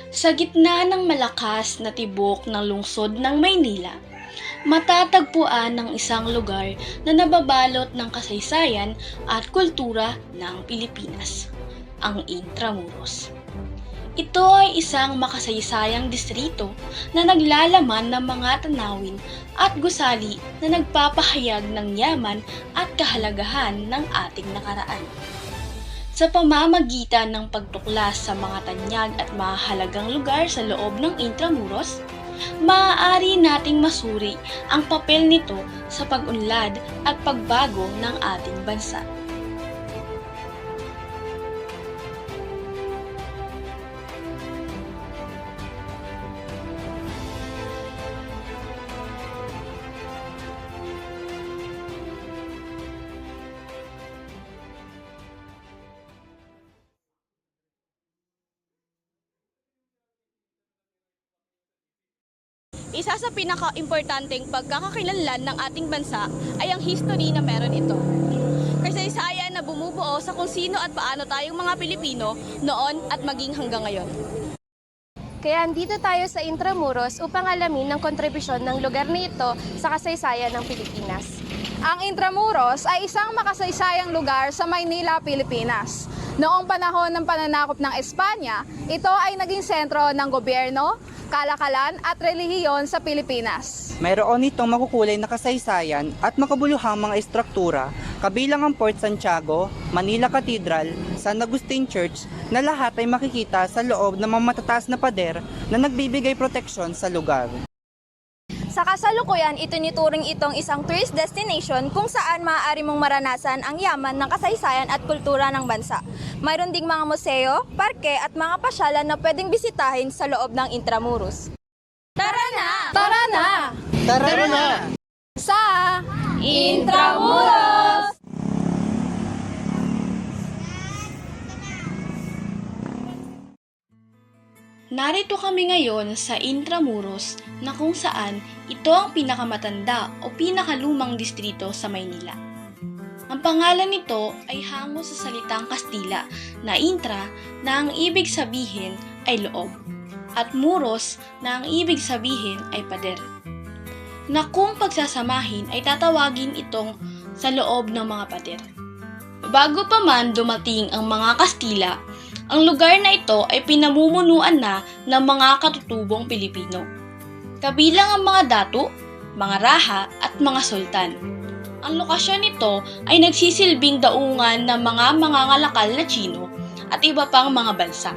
Sa gitna ng malakas na tibok ng lungsod ng Maynila, matatagpuan ng isang lugar na nababalot ng kasaysayan at kultura ng Pilipinas, ang Intramuros. Ito ay isang makasaysayang distrito na naglalaman ng mga tanawin at gusali na nagpapahayag ng yaman at kahalagahan ng ating nakaraan. Sa pamamagitan ng pagtuklas sa mga tanyag at mahalagang lugar sa loob ng Intramuros, maaari nating masuri ang papel nito sa pag-unlad at pagbago ng ating bansa. Isa sa pinaka-importanteng pagkakakilanlan ng ating bansa ay ang history na meron ito. Kasaysayan na bumubuo sa kung sino at paano tayong mga Pilipino noon at maging hanggang ngayon. Kaya andito tayo sa Intramuros upang alamin ang kontribusyon ng lugar na ito sa kasaysayan ng Pilipinas. Ang Intramuros ay isang makasaysayang lugar sa Maynila, Pilipinas. Noong panahon ng pananakop ng Espanya, ito ay naging sentro ng gobyerno, kalakalan at relihiyon sa Pilipinas. Mayroon itong makukulay na kasaysayan at makabuluhang mga estruktura, kabilang ang Fort Santiago, Manila Cathedral, San Agustin Church, na lahat ay makikita sa loob ng mga matataas na pader na nagbibigay proteksyon sa lugar. Sa kasalukuyan, itinuturing itong isang tourist destination kung saan maaari mong maranasan ang yaman ng kasaysayan at kultura ng bansa. Mayroon ding mga museo, parke at mga pasyalan na pwedeng bisitahin sa loob ng Intramuros. Tara na! Tara na! Tara na! Sa Intramuros! Narito kami ngayon sa Intramuros na kung saan ito ang pinakamatanda o pinakalumang distrito sa Maynila. Ang pangalan nito ay hango sa salitang Kastila na intra na ang ibig sabihin ay loob at muros na ang ibig sabihin ay pader. Na kung pagsasamahin ay tatawagin itong sa loob ng mga pader. Bago pa man dumating ang mga Kastila, ang lugar na ito ay pinamumunuan na ng mga katutubong Pilipino. Kabilang ang mga datu, mga raha at mga sultan. Ang lokasyon nito ay nagsisilbing daungan ng mga mangangalakal na Tsino at iba pang mga bansa.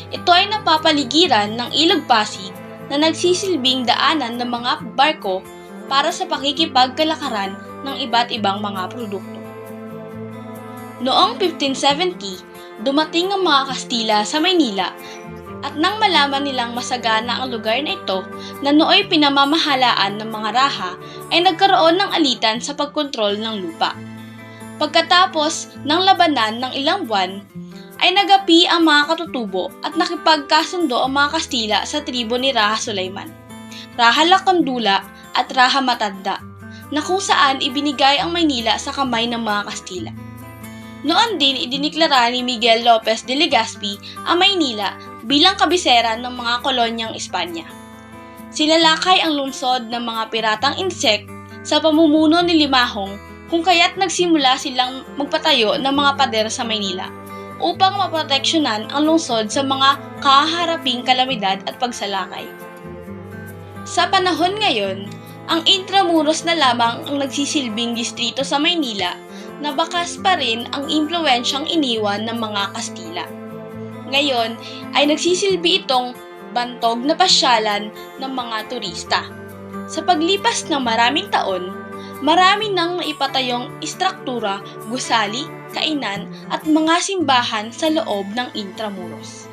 Ito ay napapaligiran ng Ilog Pasig na nagsisilbing daanan ng mga barko para sa pakikipagkalakaran ng iba't ibang mga produkto. Noong 1570, dumating ang mga Kastila sa Maynila at nang malaman nilang masagana ang lugar na ito na nooy pinamamahalaan ng mga raha ay nagkaroon ng alitan sa pagkontrol ng lupa. Pagkatapos ng labanan ng ilang buwan, ay nagapi ang mga katutubo at nakipagkasundo ang mga Kastila sa tribo ni Raha Sulaiman, Raha Lacandula at Raha Matanda, na kung saan ibinigay ang Maynila sa kamay ng mga Kastila. Noon din idiniklara ni Miguel Lopez de Legazpi ang Maynila bilang kabisera ng mga kolonyang Espanya. Sinalakay ang lungsod ng mga piratang insect sa pamumuno ni Limahong kung kaya't nagsimula silang magpatayo ng mga pader sa Maynila upang maproteksyonan ang lungsod sa mga kaharaping kalamidad at pagsalakay. Sa panahon ngayon, ang Intramuros na lamang ang nagsisilbing distrito sa Maynila na bakas pa rin ang impluwensyang iniwan ng mga Kastila. Ngayon ay nagsisilbi itong bantog na pasyalan ng mga turista. Sa paglipas ng maraming taon, marami nang naipatayong istruktura, gusali, kainan at mga simbahan sa loob ng Intramuros.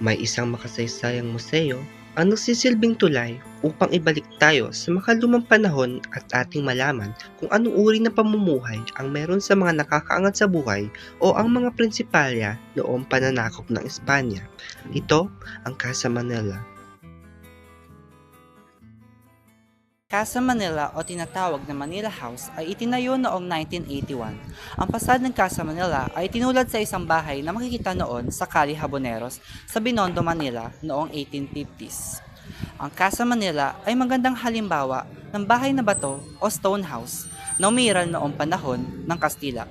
May isang makasaysayang museo ang nagsisilbing tulay upang ibalik tayo sa makalumang panahon at ating malaman kung anong uri ng pamumuhay ang meron sa mga nakakaangat sa buhay o ang mga prinsipalya noong pananakop ng Espanya. Ito ang Casa Manila. Casa Manila o tinatawag na Manila House ay itinayo noong 1981. Ang pasad ng Casa Manila ay tinulad sa isang bahay na makikita noon sa Calle Haboneros sa Binondo, Manila noong 1850s. Ang Casa Manila ay magandang halimbawa ng bahay na bato o stone house na umiral noong panahon ng Kastila.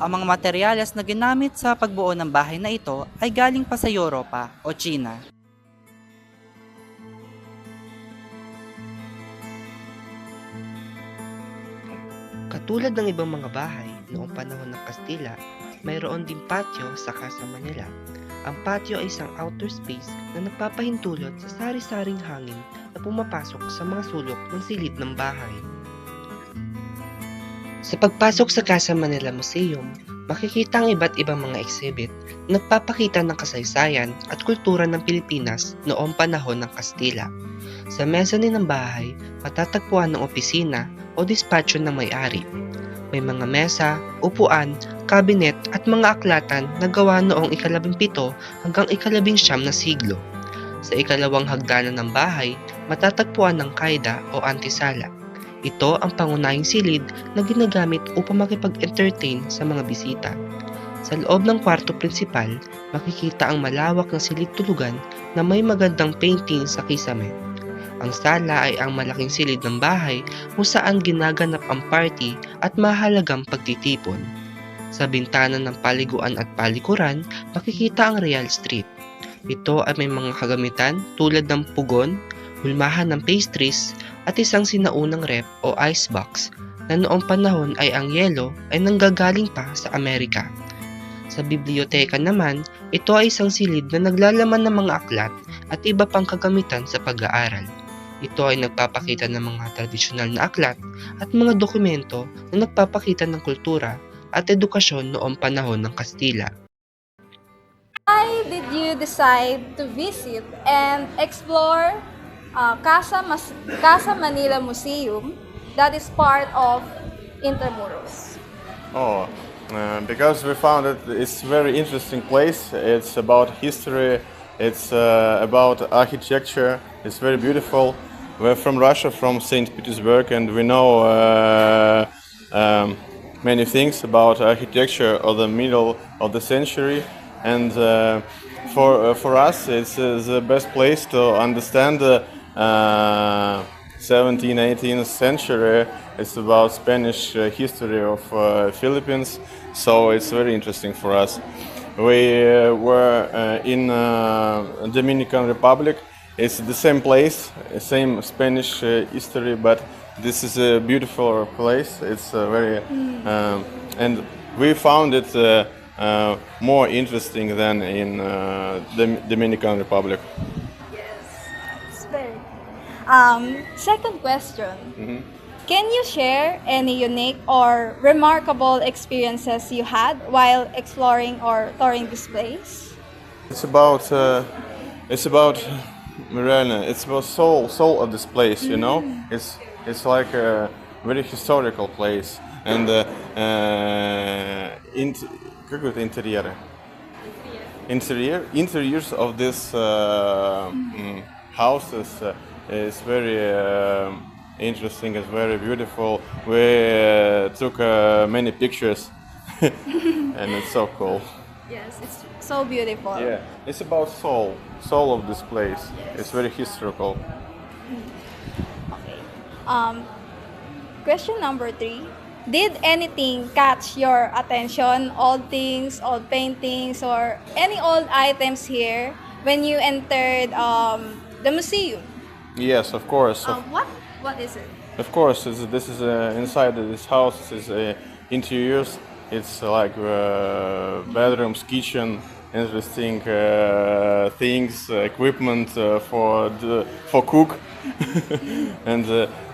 Ang mga materyales na ginamit sa pagbuo ng bahay na ito ay galing pa sa Europa o China. Katulad ng ibang mga bahay noong panahon ng Kastila, mayroon din patio sa Casa Manila. Ang patio ay isang outer space na nagpapahintulot sa sari-saring hangin na pumapasok sa mga sulok ng silid ng bahay. Sa pagpasok sa Casa Manila Museum, makikita ang iba't ibang mga exhibit na nagpapakita ng kasaysayan at kultura ng Pilipinas noong panahon ng Kastila. Sa mezzanine ng bahay, matatagpuan ng opisina o dispatcho ng may-ari. May mga mesa, upuan, kabinet at mga aklatan na gawa noong 17 hanggang 19 na siglo. Sa ikalawang hagdanan ng bahay, matatagpuan ng kaida o antisala. Ito ang pangunahing silid na ginagamit upang makipag-entertain sa mga bisita. Sa loob ng kwarto prinsipal, makikita ang malawak na silid tulugan na may magandang painting sa kisame. Ang sala ay ang malaking silid ng bahay kung saan ginaganap ang party at mahalagang pagtitipon. Sa bintana ng paliguan at palikuran, makikita ang Real Street. Ito ay may mga kagamitan tulad ng pugon, hulmahan ng pastries, at isang sinaunang rep o icebox na noong panahon ay ang yelo ay nanggagaling pa sa Amerika. Sa biblioteka naman, ito ay isang silid na naglalaman ng mga aklat at iba pang kagamitan sa pag-aaral. Ito ay nagpapakita ng mga tradisyonal na aklat at mga dokumento na nagpapakita ng kultura at edukasyon noong panahon ng Kastila. Why did you decide to visit and explore Casa Manila Museum that is part of Intramuros? Because we found it's a very interesting place. It's about history, it's about architecture, it's very beautiful. We're from Russia, from St. Petersburg, and we know many things about architecture of the middle of the century. And for us, it's the best place to understand the 17th, 18th century. It's about Spanish history of Philippines, so it's very interesting for us. We were in Dominican Republic. It's the same place, same Spanish history, but this is a beautiful place. It's very, and we found it more interesting than in the Dominican Republic. It's very. Second question. Can you share any unique or remarkable experiences you had while exploring or touring this place? It's about Mirena. It's about soul of this place. You know, it's like a very historical place, and interiors of this houses is very interesting. It's very beautiful. We took many pictures, and it's so cool. Yes, it's so beautiful. Yeah, it's about soul of this place. It's very historical. Okay. Question number 3. Did anything catch your attention? Old things, old paintings, or any old items here when you entered the museum? Yes, of course. What is it? Of course, this is inside this house. This is interiors. It's like bedrooms, kitchen, interesting things, equipment for cook, and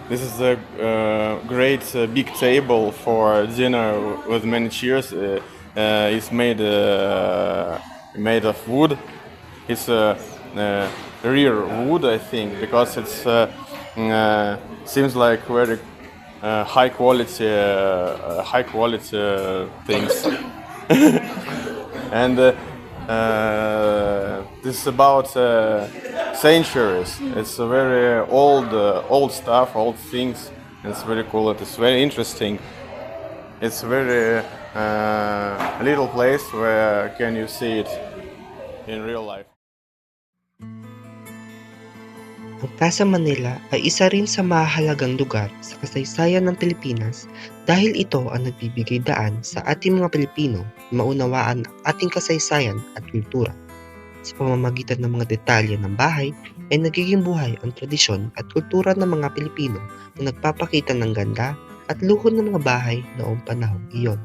this is a great big table for dinner with many chairs. It's made of wood. It's rare wood, I think, because it's seems like very high quality things. And this is about centuries. It's a very old stuff, old things. It's very cool. It's very interesting. It's a very little place where can you see it in real life. Ang Casa Manila ay isa rin sa mahalagang lugar sa kasaysayan ng Pilipinas dahil ito ang nagbibigay daan sa ating mga Pilipino na maunawaan ang ating kasaysayan at kultura. Sa pamamagitan ng mga detalye ng bahay ay nagiging buhay ang tradisyon at kultura ng mga Pilipino na nagpapakita ng ganda at luho ng mga bahay noong panahong iyon.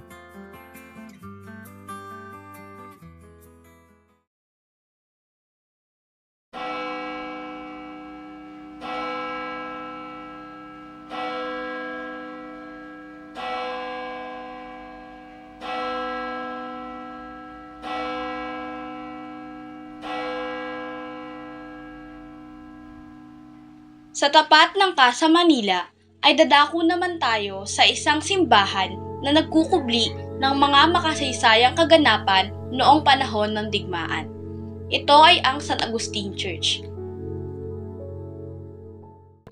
Sa tapat ng Casa Manila ay dadako naman tayo sa isang simbahan na nagkukubli ng mga makasaysayang kaganapan noong panahon ng digmaan. Ito ay ang San Agustin Church.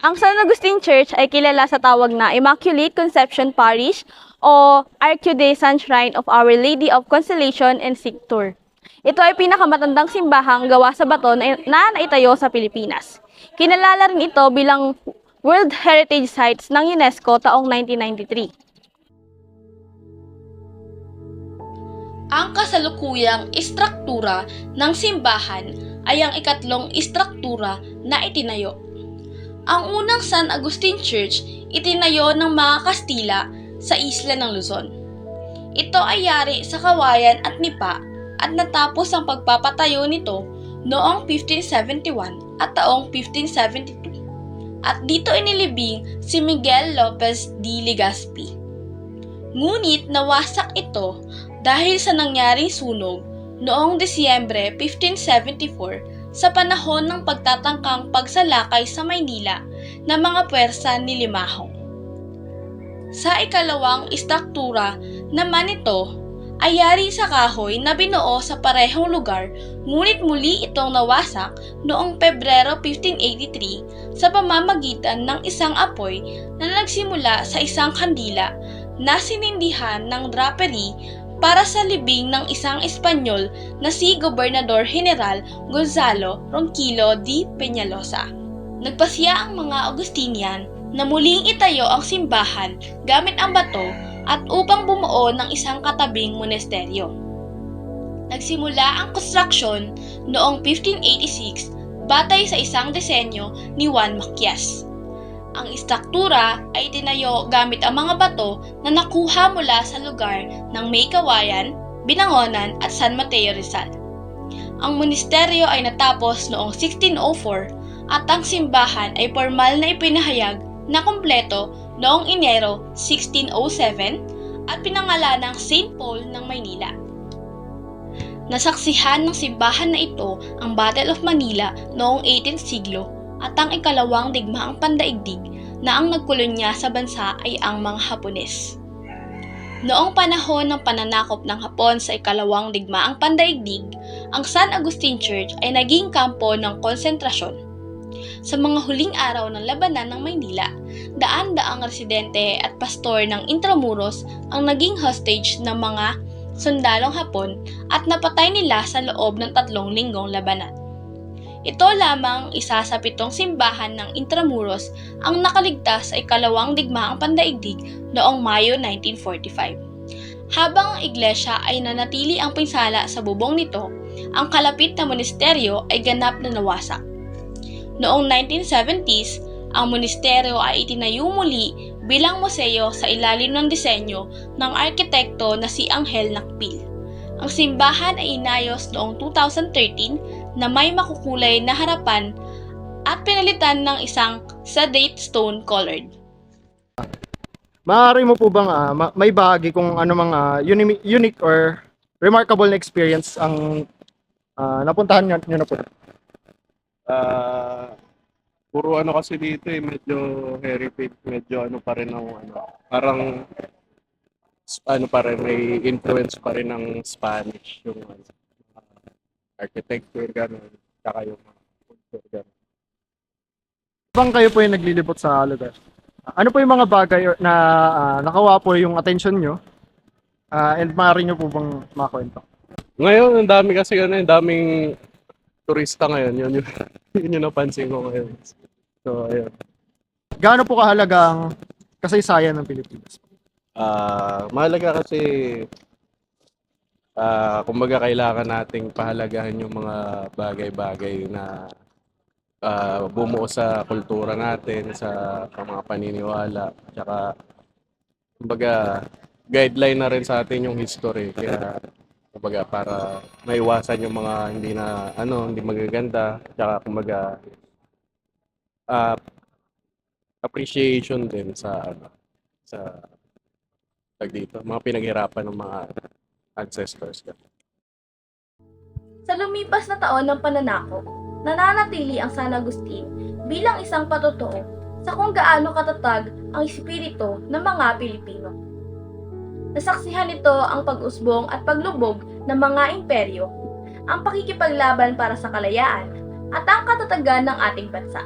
Ang San Agustin Church ay kilala sa tawag na Immaculate Conception Parish o Archdiocese Shrine of Our Lady of Consolation and Victor. Ito ay pinakamatandang simbahang gawa sa bato na naitayo sa Pilipinas. Kinalala rin ito bilang World Heritage Sites ng UNESCO taong 1993. Ang kasalukuyang istruktura ng simbahan ay ang ikatlong istruktura na itinayo. Ang unang San Agustin Church itinayo ng mga Kastila sa isla ng Luzon. Ito ay yari sa kawayan at nipa at natapos ang pagpapatayo nito noong 1571 at taong 1572. At dito inilibing si Miguel Lopez de Legazpi. Ngunit nawasak ito dahil sa nangyaring sunog noong Disyembre 1574 sa panahon ng pagtatangkang pagsalakay sa Maynila ng mga puwersa ni Limahong. Sa ikalawang istruktura naman ito ay yari sa kahoy na binuo sa parehong lugar, ngunit muli itong nawasak noong Pebrero 1583 sa pamamagitan ng isang apoy na nagsimula sa isang kandila na sinindihan ng drapery para sa libing ng isang Espanyol na si Gobernador General Gonzalo Ronquillo de Peñalosa. Nagpasya ang mga Augustinian na muling itayo ang simbahan gamit ang bato at upang bumuo ng isang katabing monasteryo. Nagsimula ang construction noong 1586 batay sa isang disenyo ni Juan Macias. Ang istruktura ay tinayo gamit ang mga bato na nakuha mula sa lugar ng May Kawayan, Binangonan at San Mateo Rizal. Ang monasteryo ay natapos noong 1604 at ang simbahan ay formal na ipinahayag na kumpleto noong Enero 1607 at pinangalanang St. Paul ng Maynila. Nasaksihan ng simbahan na ito ang Battle of Manila noong 18th siglo at ang ikalawang digmaang pandaigdig na ang nagkolonya sa bansa ay ang mga Hapones. Noong panahon ng pananakop ng Hapon sa ikalawang digmaang pandaigdig, ang San Agustin Church ay naging kampo ng konsentrasyon. Sa mga huling araw ng labanan ng Maynila, daan-daang residente at pastor ng Intramuros ang naging hostage ng mga sundalong Hapon at napatay nila sa loob ng 3 linggong labanan. Ito lamang isa sa 7 simbahan ng Intramuros ang nakaligtas sa ikalawang digmaang pandaigdig noong Mayo 1945. Habang ang iglesia ay nanatili ang pinsala sa bubong nito, ang kalapit na monasteryo ay ganap na nawasak. Noong 1970s, ang monasteryo ay itinayo muli bilang museo sa ilalim ng disenyo ng arkitekto na si Angel Nakpil. Ang simbahan ay inayos noong 2013 na may makukulay na harapan at pinalitan ng isang sedate stone colored. Maaari mo po bang may bahagi kung ano mga unique or remarkable na experience ang napuntahan nyo na po? Puro ano kasi dito medyo heritage, medyo ano pa rin ang parang ano pa rin, may influence pa rin ng Spanish yung architecture gano'n, saka yung culture gano'n. Bang kayo po yung naglilibot sa lugar? Ano po yung mga bagay na nakawa po yung attention nyo? And maaari nyo po bang makwento? Ngayon, ang dami kasi ano, yung daming turista ngayon. Yun yung, yun yung napansin ko ngayon. So, ayun. Gaano po kahalaga ang kasaysayan ng Pilipinas? Mahalaga kasi kumbaga kailangan nating pahalagahan yung mga bagay-bagay na bumuo sa kultura natin, sa mga paniniwala. Tsaka, kumbaga, guideline na rin sa atin yung history. Kaya, kumbaga, para maiwasan yung mga hindi magaganda. Tsaka, kumbaga, ah, appreciation din sa dito, mga pinaghirapan ng mga ancestors. Sa lumipas na taon ng pananakop, nananatili ang San Agustin bilang isang patotoo sa kung gaano katatag ang espiritu ng mga Pilipino. Nasaksihan nito ang pag-usbong at paglubog ng mga imperyo, ang pakikipaglaban para sa kalayaan, at ang katatagan ng ating bansa.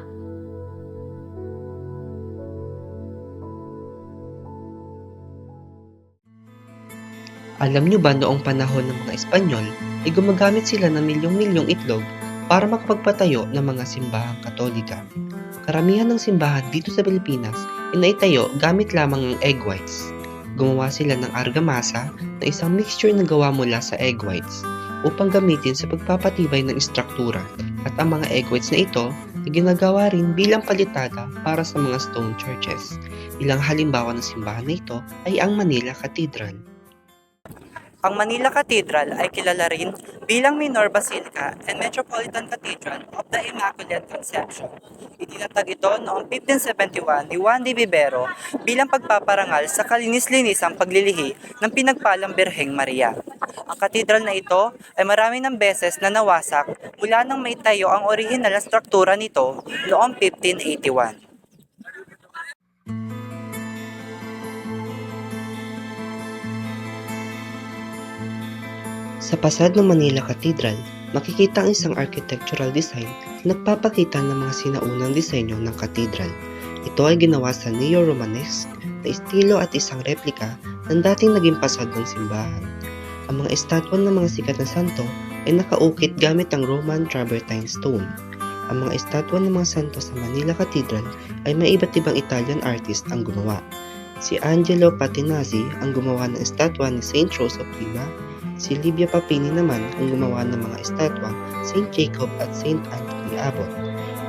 Alam nyo ba noong panahon ng mga Espanyol ay gumagamit sila ng milyong-milyong itlog para makapagpatayo ng mga simbahang Katolika. Karamihan ng simbahan dito sa Pilipinas ay naitayo gamit lamang ng egg whites. Gumawa sila ng argamasa na isang mixture na gawa mula sa egg whites upang gamitin sa pagpapatibay ng istruktura, at ang mga egg whites na ito ay ginagawa rin bilang palitada para sa mga stone churches. Ilang halimbawa ng simbahan na ito ay ang Manila Cathedral. Ang Manila Cathedral ay kilala rin bilang Minor Basilica and Metropolitan Cathedral of the Immaculate Conception. Itinatag ito noong 1571 ni Juan de Vivero bilang pagpaparangal sa kalinis-linisang paglilihi ng pinagpalang Birheng Maria. Ang katedral na ito ay marami ng beses na nawasak mula nang maitayo ang orihinal na struktura nito noong 1581. Sa pasad ng Manila Cathedral, makikita ang isang architectural design na nagpapakita ng mga sinaunang disenyo ng katedral. Ito ay ginawa sa neo-Romanesque na estilo at isang replika ng dating naging pasad ng simbahan. Ang mga estatwa ng mga sikat na santo ay nakaukit gamit ang Roman travertine stone. Ang mga estatwa ng mga santo sa Manila Cathedral ay may iba't ibang Italian artist ang gumawa. Si Angelo Patinazzi ang gumawa ng estatwa ni Saint Rose of Lima. Si Livia Papini naman ang gumawa ng mga estatwa Saint Jacob at Saint Anthony Abbot.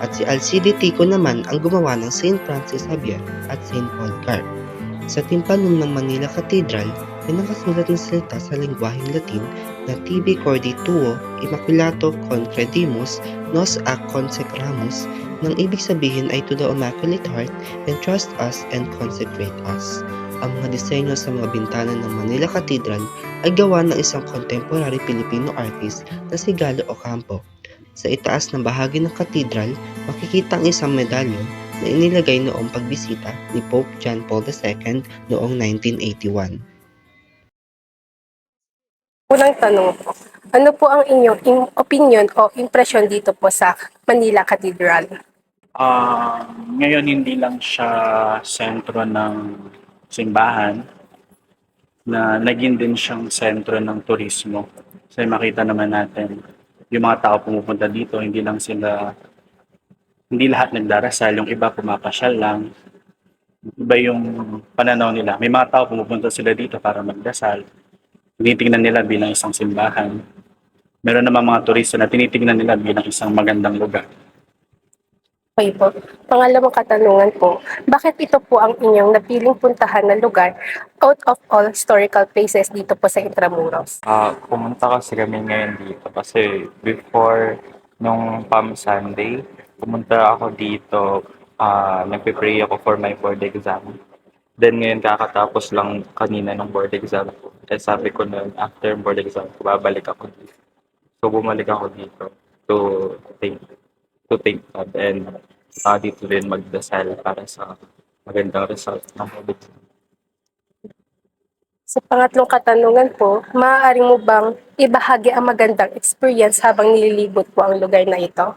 At si Alcide Tico naman ang gumawa ng Saint Francis Xavier at Saint Polycarp. Sa timpanon ng Manila Cathedral ay nakasulat ng salita sa lengguaheng Latin na Tibi Cordi Tuo Immaculato Concredimus Nos Ac Consecramus, nang ibig sabihin ay to the Immaculate Heart, entrust us and consecrate us. Ang mga disenyo sa mga bintana ng Manila Cathedral ay gawa ng isang contemporary Filipino artist na si Galo Ocampo. Sa itaas ng bahagi ng katedral, makikita ang isang medalyon na inilagay noong pagbisita ni Pope John Paul II noong 1981. Unang tanong po, ano po ang inyong opinion o impression dito po sa Manila Cathedral? Ngayon hindi lang siya sentro ng simbahan, na naging din siyang sentro ng turismo. Kasi makita naman natin, yung mga tao pumupunta dito, hindi lahat nagdarasal, yung iba pumapasyal lang. Iba yung pananaw nila. May mga tao pumupunta sila dito para magdasal. Tinitingnan nila bilang isang simbahan. Meron naman mga turista na tinitingnan nila bilang isang magandang lugar. Okay po. Pangalawang katanungan po, bakit ito po ang inyong napiling puntahan na lugar out of all historical places dito po sa Intramuros? Pumunta kasi kami ngayon dito kasi before nung Palm Sunday, pumunta ako dito, nagpe-pray ako for my board exam. Then ngayon kakatapos lang kanina ng board exam ko. Eh sabi ko na after board exam ko, babalik ako dito. So bumalik ako dito to take God and dito rin magdasal para sa magandang result ng board exam. Sa pangatlong katanungan po, maaari mo bang ibahagi ang magandang experience habang nililibot po ang lugar na ito?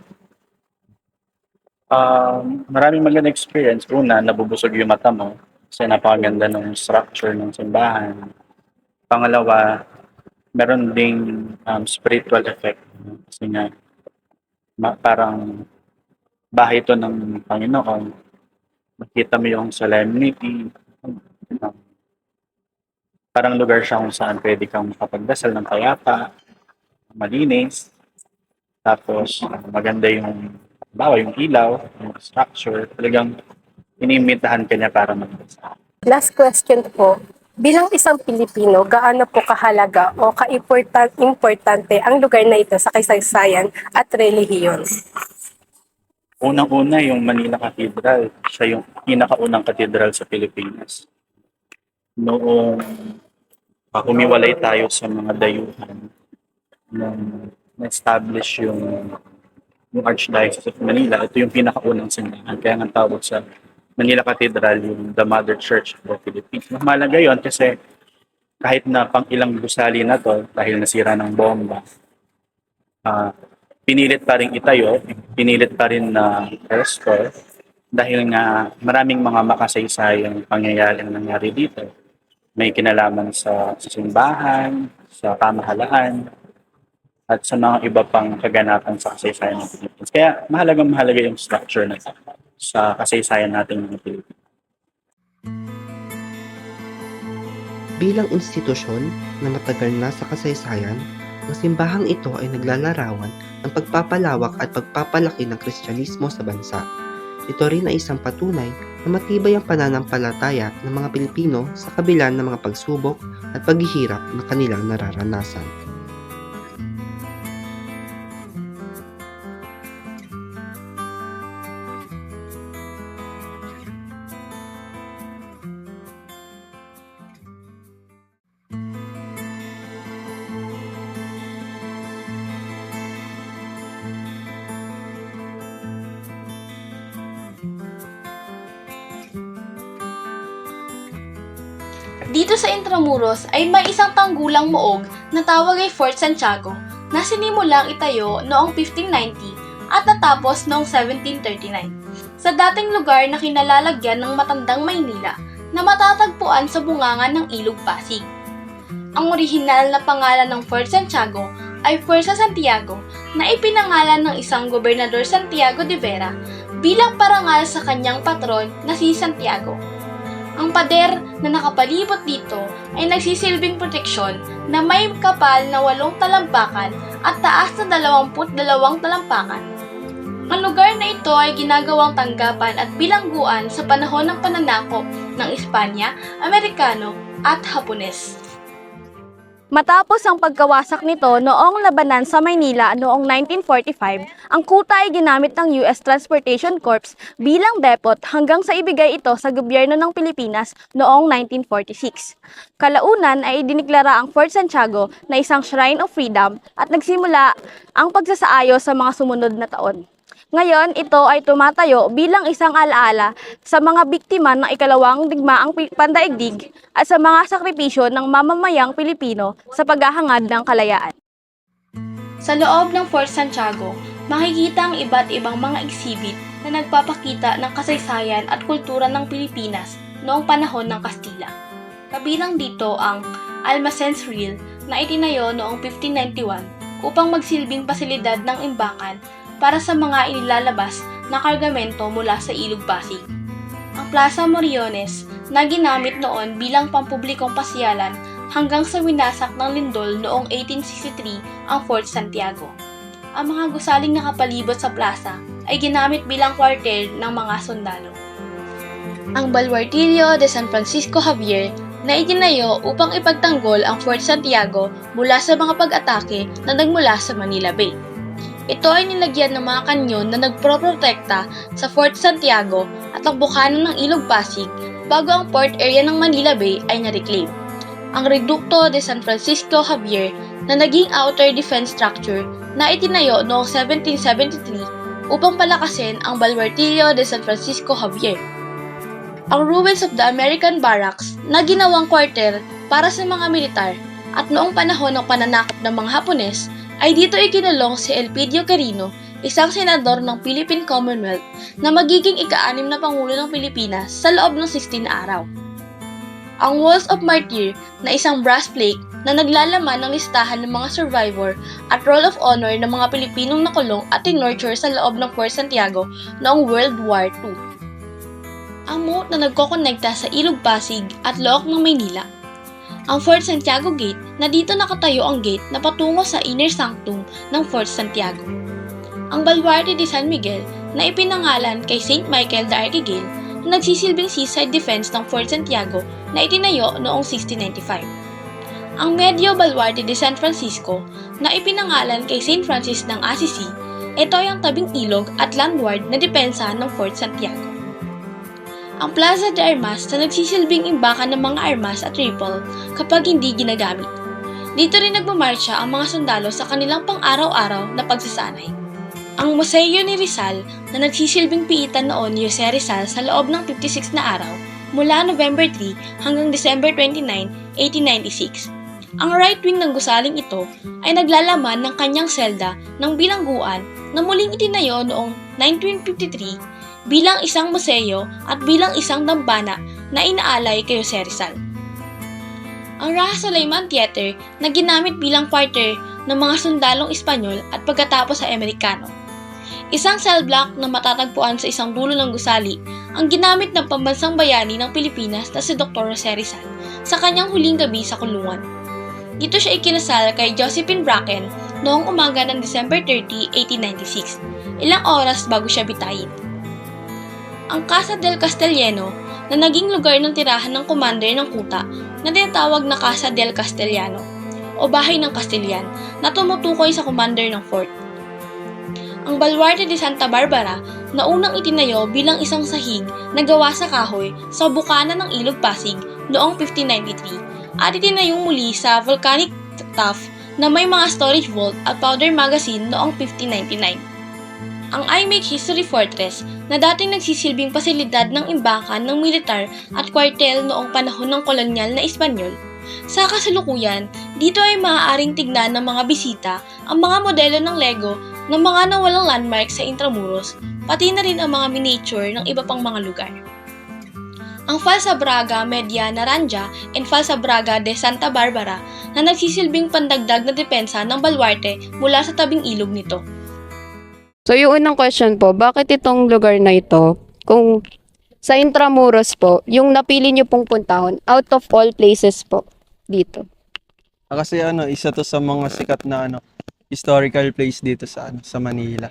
Maraming magandang experience. Una, nabubusog yung mata mo kasi napakaganda ng structure ng simbahan. Pangalawa, meron ding spiritual effect. Kasi nga, parang bahay ito ng Panginoon. Makita mo yung solemnity. Parang lugar siya kung saan pwede kang makapagdasal ng payapa, malinis. Tapos, maganda yung yung ilaw, yung structure. Talagang inimitahan ka niya para magdasal. Last question po, bilang isang Pilipino, gaano po kahalaga o importante ang lugar na ito sa kasaysayan at relihiyon? Unang-una yung Manila Cathedral. Siya yung pinakaunang cathedral sa Pilipinas. Noong humiwalay tayo sa mga dayuhan, nung na-establish yung Archdiocese of Manila, ito yung pinakaunang simbahan. Kaya nga tawag sa Manila Cathedral yung the Mother Church of the Philippines. Mahalaga yun kasi kahit na pang ilang gusali na to, dahil nasira ng bomba, pinilit pa rin itayo, pinilit pa rin na restore dahil nga maraming mga makasaysayang pangyayari ang nangyari dito. May kinalaman sa simbahan, sa pamahalaan, at sa mga iba pang kaganapan sa kasaysayan ng Pilipinas. Kaya mahalaga yung structure na sa kasaysayan natin ng Pilipinas. Bilang institusyon na matagal na sa kasaysayan, ang simbahang ito ay naglalarawan ng pagpapalawak at pagpapalaki ng Kristyanismo sa bansa. Ito rin ay isang patunay na matibay ang pananampalataya ng mga Pilipino sa kabila ng mga pagsubok at paghihirap na kanilang nararanasan. Dito sa Intramuros ay may isang tanggulang muog na tawag ay Fort Santiago na sinimulang itayo noong 1590 at natapos noong 1739 sa dating lugar na kinalalagyan ng matandang Maynila na matatagpuan sa bungangan ng Ilog Pasig. Ang orihinal na pangalan ng Fort Santiago ay Fuerza Santiago na ipinangalan ng isang gobernador Santiago de Vera bilang parangal sa kanyang patron na si Santiago. Ang pader na nakapalibot dito ay nagsisilbing proteksyon na may kapal na 8 talampakan at taas na 22 talampakan. Ang lugar na ito ay ginagawang tanggapan at bilangguan sa panahon ng pananakop ng Espanya, Amerikano at Hapones. Matapos ang pagkawasak nito noong labanan sa Maynila noong 1945, ang kuta ay ginamit ng US Transportation Corps bilang depot hanggang sa ibigay ito sa gobyerno ng Pilipinas noong 1946. Kalaunan ay diniklara ang Fort Santiago na isang Shrine of Freedom at nagsimula ang pagsasaayos sa mga sumunod na taon. Ngayon, ito ay tumatayo bilang isang alaala sa mga biktima ng ikalawang digmaang pandaigdig at sa mga sakripisyo ng mamamayang Pilipino sa paghahangad ng kalayaan. Sa loob ng Fort Santiago, makikita ang iba't ibang mga exhibit na nagpapakita ng kasaysayan at kultura ng Pilipinas noong panahon ng Kastila. Kabilang dito ang Almacen's Reel na itinayo noong 1591 upang magsilbing pasilidad ng imbakan para sa mga inilalabas na kargamento mula sa Ilog Pasig. Ang Plaza Moriones na ginamit noon bilang pampublikong pasyalan hanggang sa winasak ng lindol noong 1863 ang Fort Santiago. Ang mga gusaling nakapalibot sa plaza ay ginamit bilang kwartel ng mga sundalo. Ang Baluartillo de San Francisco Javier na itinayo upang ipagtanggol ang Fort Santiago mula sa mga pag-atake na nagmula sa Manila Bay. Ito ay nilagyan ng mga kanyon na nagproprotekta sa Fort Santiago at ang bukana ng Ilog Pasig bago ang port area ng Manila Bay ay na-reclaim. Ang Reducto de San Francisco Javier na naging outer defense structure na itinayo noong 1773 upang palakasin ang Baluartillo de San Francisco Javier. Ang ruins of the American Barracks na ginawang kwartel para sa mga militar at noong panahon ng pananakop ng mga Hapones ay dito ikinulong si Elpidio Quirino, isang senador ng Philippine Commonwealth na magiging ika-6 na Pangulo ng Pilipinas sa loob ng 16 na araw. Ang Walls of Martyr na isang brass plate na naglalaman ng listahan ng mga survivor at Roll of Honor ng mga Pilipinong nakulong at tinorture sa loob ng Fort Santiago noong World War II. Ang moat na nagkokonekta sa Ilog Pasig at Look ng Maynila. Ang Fort Santiago Gate na dito nakatayo ang gate na patungo sa inner sanctum ng Fort Santiago. Ang Baluarte de San Miguel na ipinangalan kay St. Michael the Archangel na nagsisilbing seaside defense ng Fort Santiago na itinayo noong 1695. Ang Medio Baluarte de San Francisco na ipinangalan kay St. Francis ng Assisi, ito ay ang tabing ilog at landward na depensa ng Fort Santiago. Ang Plaza de Armas na nagsisilbing imbakan ng mga armas at rifle kapag hindi ginagamit. Dito rin nagmamarcha ang mga sundalo sa kanilang pang-araw-araw na pagsasanay. Ang Museo ni Rizal na nagsisilbing piitan noon ni Jose Rizal sa loob ng 56 na araw mula November 3 hanggang December 29, 1896. Ang right wing ng gusaling ito ay naglalaman ng kanyang selda ng bilangguan na muling itinayo noong 1953 bilang isang museo at bilang isang dambana na inaalay kay Jose Rizal. Ang Raja Sulaiman Theater na ginamit bilang quarter ng mga sundalong Espanyol at pagkatapos sa Amerikano. Isang cell block na matatagpuan sa isang dulo ng gusali ang ginamit ng pambansang bayani ng Pilipinas na si Dr. Jose Rizal sa kanyang huling gabi sa kulungan. Dito siya ikinasal kay Josephine Bracken noong umaga ng December 30, 1896, ilang oras bago siya bitayin. Ang Casa del Castellano na naging lugar ng tirahan ng commander ng kuta na tinatawag na Casa del Castellano o Bahay ng Castellan na tumutukoy sa commander ng fort. Ang Baluarte de Santa Barbara na unang itinayo bilang isang sahig na gawa sa kahoy sa bukana ng Ilog Pasig noong 1593 at itinayong muli sa volcanic tuff na may mga storage vault at powder magazine noong 1599. Ang IMEC History Fortress na dating nagsisilbing pasilidad ng imbakan ng militar at kwartel noong panahon ng kolonyal na Espanyol. Sa kasalukuyan, dito ay maaaring tignan ng mga bisita ang mga modelo ng Lego ng mga nawalang landmark sa Intramuros, pati na rin ang mga miniature ng iba pang mga lugar. Ang Falsa Braga Media Naranja and Falsa Braga de Santa Barbara na nagsisilbing pandagdag na depensa ng Baluarte mula sa tabing ilog nito. So yung unang question po, bakit itong lugar na ito, kung sa Intramuros po, yung napili niyo pong puntahon, out of all places po, dito? Kasi isa to sa mga sikat na historical place dito sa sa Manila.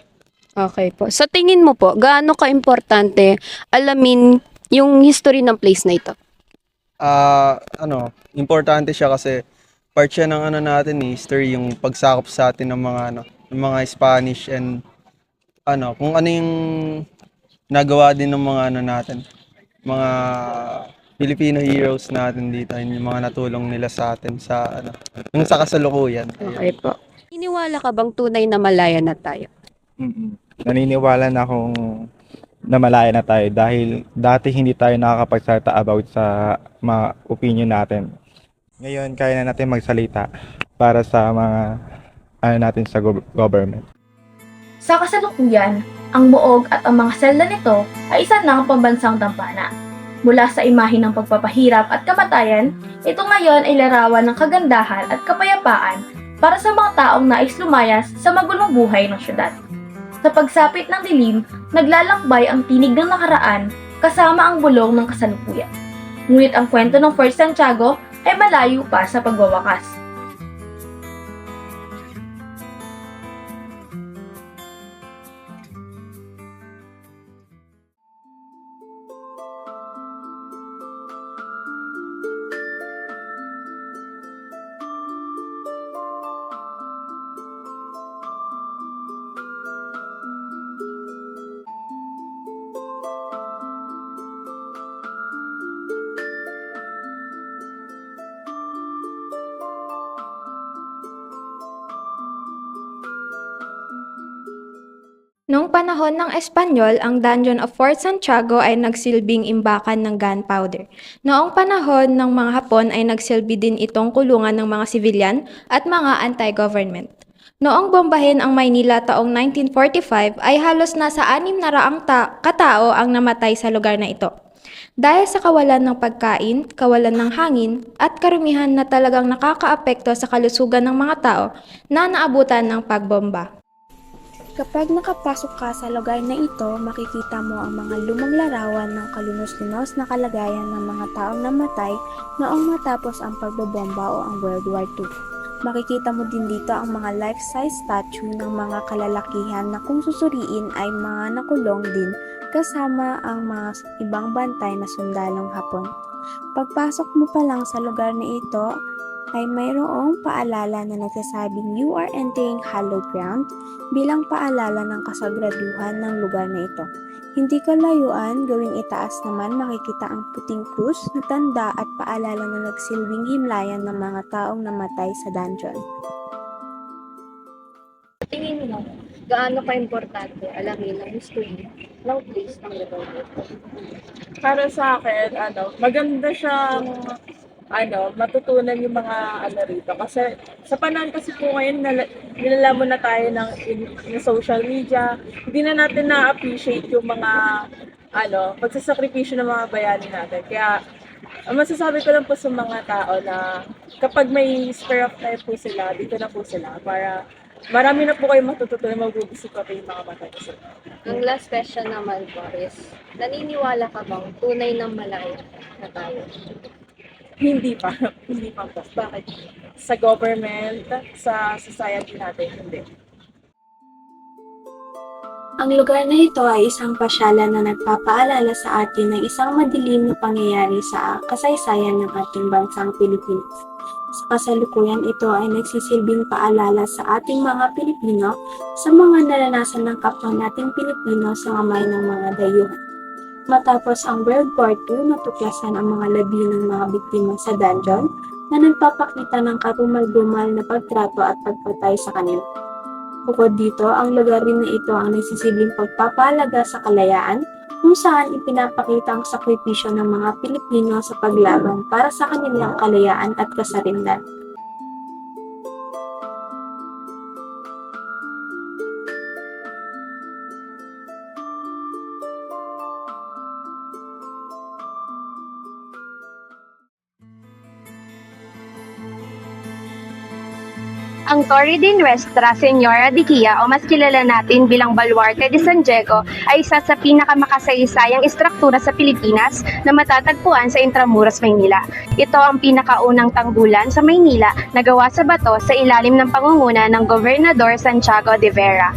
Okay po. Sa tingin mo po, gaano ka-importante alamin yung history ng place na ito? Importante siya kasi part siya ng natin history, yung pagsakop sa atin ng mga Spanish and kung ano yung nagawa din ng mga natin, mga Filipino heroes natin dito, yung mga natulong nila sa atin sa yung sa kasalukuyan. Okay po. Iniwala ka bang tunay na malaya na tayo? Naniniwala na akong na malaya na tayo dahil dati hindi tayo nakakapagsalita about sa mga opinion natin. Ngayon, kaya na natin magsalita para sa mga natin sa government. Sa kasalukuyan, ang muog at ang mga selda nito ay isa ng pambansang dambana. Mula sa imahe ng pagpapahirap at kamatayan, ito ngayon ay larawan ng kagandahan at kapayapaan para sa mga taong nais lumayas sa magulong buhay ng syudad. Sa pagsapit ng dilim, naglalakbay ang tinig ng nakaraan kasama ang bulong ng kasalukuyan. Ngunit ang kwento ng Fort Santiago ay malayo pa sa pagwawakas. Noong panahon ng Espanyol, ang Dungeon of Fort Santiago ay nagsilbing imbakan ng gunpowder. Noong panahon ng mga Hapon ay nagsilbi din itong kulungan ng mga sibilyan at mga anti-government. Noong bombahin ang Maynila taong 1945 ay halos nasa 600 katao ang namatay sa lugar na ito. Dahil sa kawalan ng pagkain, kawalan ng hangin, at karumihan na talagang nakakaapekto sa kalusugan ng mga tao na naabutan ng pagbomba. Kapag nakapasok ka sa lugar na ito, makikita mo ang mga lumang larawan ng kalunos-lunos na kalagayan ng mga taong namatay noong matapos ang pagbobomba o ang World War II. Makikita mo din dito ang mga life-size statue ng mga kalalakihan na kung susuriin ay mga nakulong din kasama ang mga ibang bantay na sundalong Hapon. Pagpasok mo pa lang sa lugar na ito ay mayroong paalala na nagsasabing you are entering hallowed ground bilang paalala ng kasagraduhan ng lugar na ito. Hindi kalayuan, gawing itaas naman makikita ang puting krus na tanda at paalala na nagsilbing himlayan ng mga taong namatay sa dungeon. Tingin mo, gaano ka-importante alamin ang history ng place ng lugar nito? Para sa akin, maganda siyang matutunan yung mga rito. Kasi sa panahon kasi po ngayon, nilalamon na tayo ng social media. Hindi na natin na-appreciate yung mga pagsasakripisyo ng mga bayani natin. Kaya ang masasabi ko lang po sa mga tao na kapag may spare of time po sila, dito na po sila para marami na po kayong matututunan, magbubusik pa yung mga mata nyo. Ang last question naman po is, naniniwala ka bang tunay ng malaya na tayo? Hindi pa. Hindi pa po. Bakit? Sa government, sa society natin, hindi. Ang lugar na ito ay isang pasyalan na nagpapaalala sa atin ng isang madilim na pangyayari sa kasaysayan ng ating bansang Pilipinas. Sa kasalukuyan, ito ay nagsisilbing paalala sa ating mga Pilipino sa mga naranasan ng kapwa nating Pilipino sa kamay ng mga dayuhan. Matapos ang World War II, natuklasan ang mga labi ng mga biktima sa dungeon na nagpapakita ng karumal-dumal na pagtrato at pagpatay sa kanila. Bukod dito, ang lugar rin na ito ang nagsisilbing pagpapahalaga sa kalayaan kung saan ipinapakita ang sakripisyo ng mga Pilipino sa paglaban para sa kanilang kalayaan at kasarinlan. Ang Torre de Nuestra Señora de Guia o mas kilala natin bilang Baluarte de San Diego ay isa sa pinakamakasaysayang istruktura sa Pilipinas na matatagpuan sa Intramuros, Maynila. Ito ang pinakaunang tanggulan sa Maynila na gawa sa bato sa ilalim ng pangunguna ng Gobernador Santiago de Vera.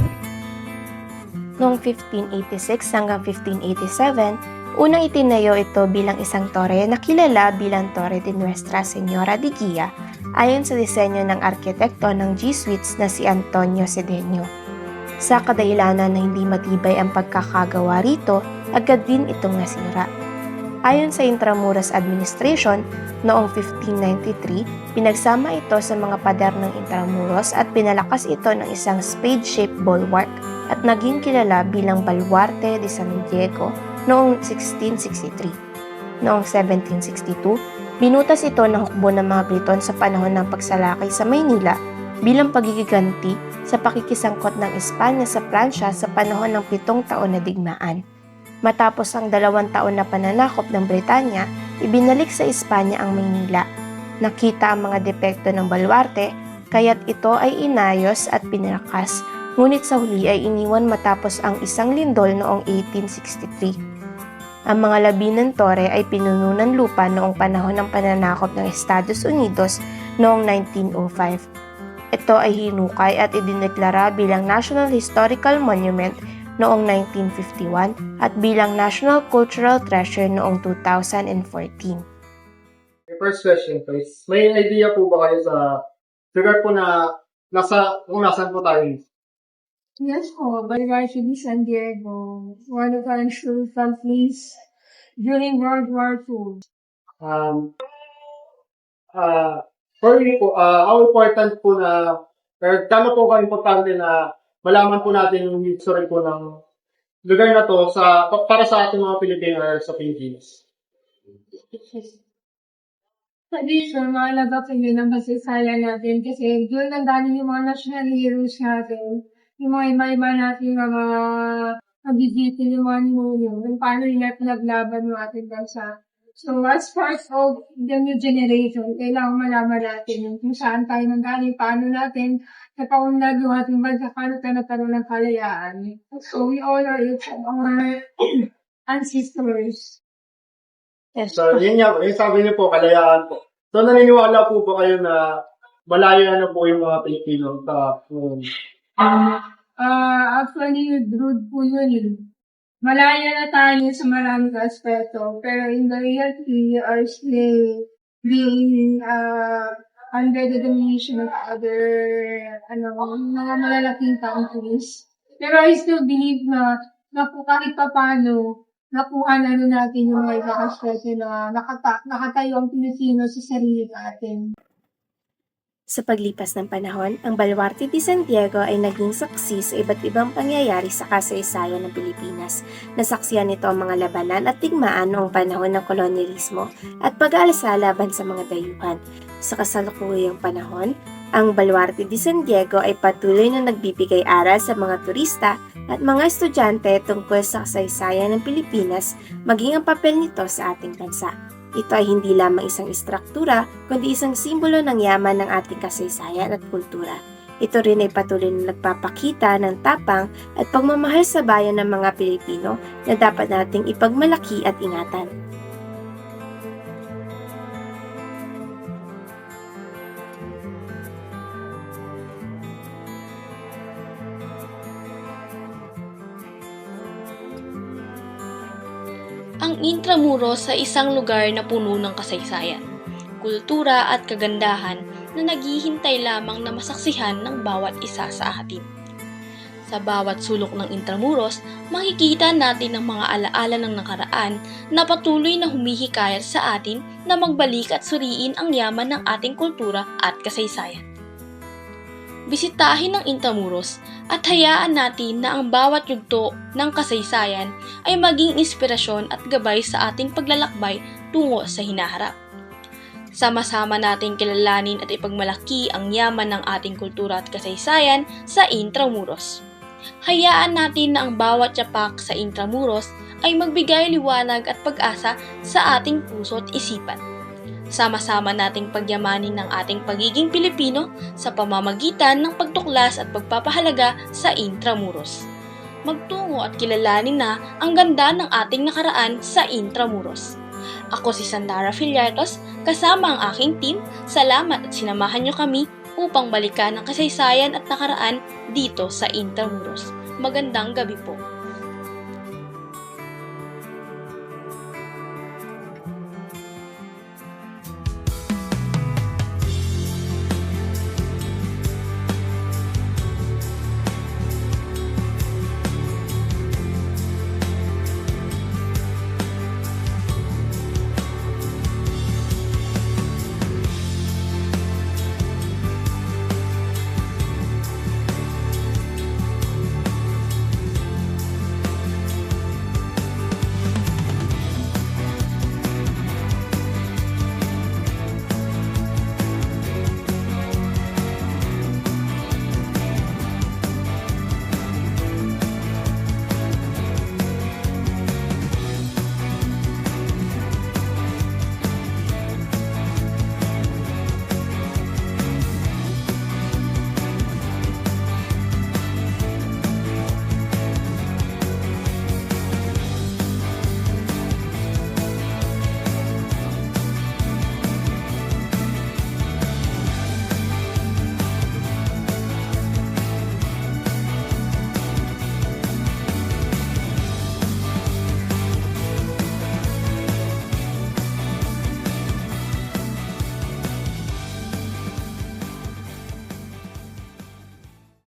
Noong 1586 hanggang 1587, unang itinayo ito bilang isang torre na kilala bilang Torre de Nuestra Señora de Guia ayon sa disenyo ng arkitekto ng Jesuits na si Antonio Cedeño. Sa kadahilanan na hindi matibay ang pagkakagawa rito, agad din itong nasira. Ayon sa Intramuros Administration, noong 1593, pinagsama ito sa mga pader ng Intramuros at pinalakas ito ng isang spade-shaped bulwark at naging kilala bilang Baluarte de San Diego noong 1663. Noong 1762, binutas ito ng hukbo ng mga Briton sa panahon ng pagsalakay sa Maynila bilang pagigiganti sa pakikisangkot ng Espanya sa Pransya sa panahon ng 7 taon na digmaan. Matapos ang 2 taon na pananakop ng Britanya, ibinalik sa Espanya ang Maynila. Nakita ang mga depekto ng baluarte, kaya't ito ay inayos at pinalakas, ngunit sa huli ay iniwan matapos ang isang lindol noong 1863. Ang mga labi ng tore ay pinuno ng lupa noong panahon ng pananakop ng Estados Unidos noong 1905. Ito ay hinukay at idineklara bilang National Historical Monument noong 1951 at bilang National Cultural Treasure noong 2014. First question, please. May idea po ba kayo sa lugar po na kung nasaan po tayo? Yes po, Baluarte de San Diego, one of our historical place during World War II. For me po, how important po na, kano po ka-importante na malaman po natin yung history po ng lugar na to para sa ating mga Pilipino or sa Pilipinas? tradition, mahalaga pa yun ang kasaysayan natin kasi doon ang dami yung mga national heroes natin, yung mga iba-iba natin mga nabibitin yung mga ninuno, yung paano nila pinaglaban ng ating bansa. So, as part of the new generation, kailangan malaman natin yung kung saan tayo nanggaling, paano natin napaunlad yung ating bansa, paano tayo nagkaroon ng kalayaan. So, we honor it from our ancestors. So, yun nga, yung sabi niyo po, kalayaan po. So, naniniwala po ba kayo na malaya na po yung mga Pilipino sa Actually, rude po yun eh. Malaya na tayo sa maraming aspeto, pero in the reality, we are still being under the domination of other mga malalaking countries. Pero I still believe na po kahit pa paano, nakuha na rin natin yung mga ibang aspeto na nakatayo ang Pilipino sa sarili natin. Sa paglipas ng panahon, ang Baluarte de Santiago ay naging saksi sa iba't ibang pangyayari sa kasaysayan ng Pilipinas. Nasaksiyan nito ang mga labanan at digmaan noong panahon ng kolonyalismo at pag-aalsa laban sa mga dayuhan. Sa kasalukuyang panahon, ang Baluarte de Santiago ay patuloy na nagbibigay aral sa mga turista at mga estudyante tungkol sa kasaysayan ng Pilipinas, maging ang papel nito sa ating bansa. Ito ay hindi lamang isang istruktura, kundi isang simbolo ng yaman ng ating kasaysayan at kultura. Ito rin ay patuloy na nagpapakita ng tapang at pagmamahal sa bayan ng mga Pilipino na dapat nating ipagmalaki at ingatan. Ang Intramuros sa isang lugar na puno ng kasaysayan, kultura at kagandahan na naghihintay lamang na masaksihan ng bawat isa sa atin. Sa bawat sulok ng Intramuros, makikita natin ang mga alaala ng nakaraan na patuloy na humihikayat sa atin na magbalik at suriin ang yaman ng ating kultura at kasaysayan. Bisitahin ang Intramuros at hayaan natin na ang bawat yugto ng kasaysayan ay maging inspirasyon at gabay sa ating paglalakbay tungo sa hinaharap. Sama-sama nating kilalanin at ipagmalaki ang yaman ng ating kultura at kasaysayan sa Intramuros. Hayaan natin na ang bawat yapak sa Intramuros ay magbigay liwanag at pag-asa sa ating puso at isipan. Sama-sama nating pagyamanin ng ating pagiging Pilipino sa pamamagitan ng pagtuklas at pagpapahalaga sa Intramuros. Magtungo at kilalanin na ang ganda ng ating nakaraan sa Intramuros. Ako si Sandara Fillartos, kasama ang aking team. Salamat at sinamahan niyo kami upang balikan ang kasaysayan at nakaraan dito sa Intramuros. Magandang gabi po.